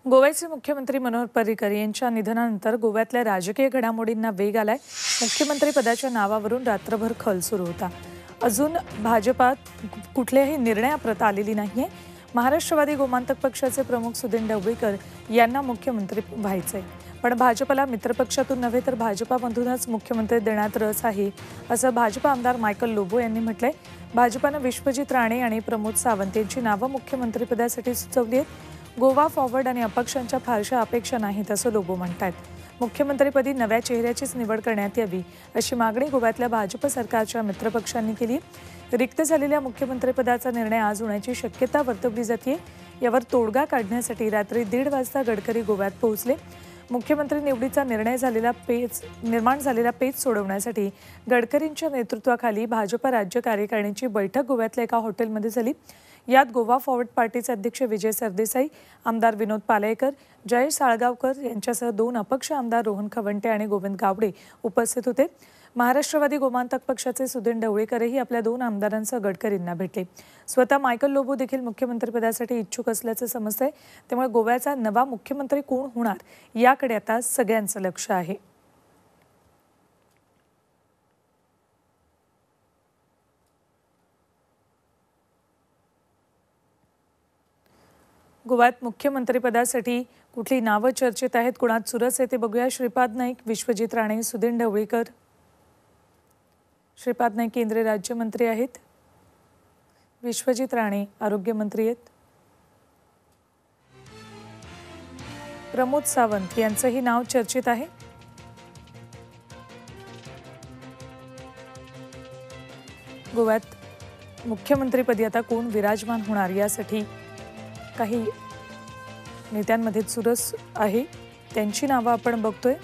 गोव्याचे मुख्यमंत्री मनोहर पर्रीकर यांच्या निधनानंतर गोव्यातल्या राजकीय घडामोडींना वेग आलाय। मुख्यमंत्री पदाच्या नावावरून रात्रभर खल सुरू होता। अजून भाजपात कुठल्याही निर्णयाप्रत आलेली नाहीये। महाराष्ट्रवादी गोमांतक पक्षाचे प्रमुख सुदीन ढवळीकर यांना मुख्यमंत्री व्हायचंय, पण भाजपला मित्रपक्षातून नव्हे तर भाजपामधूनच मुख्यमंत्री देण्यात रस आहे, असं भाजपा आमदार मायकल लोबो यांनी म्हटलंय। भाजपाने विश्वजित राणे आणि प्रमोद सावंत यांची नावं मुख्यमंत्रीपदासाठी सुचवली आहेत। गोवा फॉरवर्ड आणि अपक्षांच्या फारशा अपेक्षा नाहीत असं लोबो म्हणतात। मुख्यमंत्रीपदी नव्या चेहऱ्याचीच निवड करण्यात यावी अशी मागणी गोव्यातल्या भाजप सरकारच्या मित्रपक्षांनी केली। रिक्त झालेल्या मुख्यमंत्रीपदाचा निर्णय आज होण्याची शक्यता वर्तवली जाते। यावर तोडगा काढण्यासाठी रात्री 1:30 वाजता गडकरी गोव्यात पोहोचले। मुख्यमंत्री निवडीचा निर्माण झालेला पेच सोडवण्यासाठी गडकरींच्या नेतृत्वाखाली भाजप राज्य कार्यकारिणीची बैठक गोव्यातल्या एका हॉटेलमध्ये झाली। यात गोवा फॉरवर्ड पार्टीचे अध्यक्ष विजय सरदेसाई, आमदार विनोद पालयेकर, जयेश साळगावकर यांच्यासह 2 अपक्ष आमदार रोहन खवंटे आणि गोविंद गावडे उपस्थित होते। महाराष्ट्रवादी गोमांतक पक्षाचे सुदीन ढवळीकरही आपल्या 2 आमदारांसह गडकरींना भेटले। स्वतः मायकल लोबो देखील मुख्यमंत्रीपदासाठी इच्छुक असल्याचं समजतंय। त्यामुळे गोव्याचा नवा मुख्यमंत्री कोण होणार याकडे आता सगळ्यांचं लक्ष आहे। गोव्यात मुख्यमंत्रीपदासाठी कुठली नावं चर्चेत आहेत, कुणात चुरस आहे ते बघूया। श्रीपाद नाईक, विश्वजित राणे, सुदीन ढवळीकर। श्रीपाद नाईक केंद्रीय राज्यमंत्री आहेत, विश्वजित राणे आरोग्यमंत्री आहेत, प्रमोद सावंत यांचंही नाव चर्चेत आहे। गोव्यात मुख्यमंत्रीपदी आता कोण विराजमान होणार यासाठी काही नेत्यांमध्ये चुरस आहे, त्यांची नावं आपण बघतोय।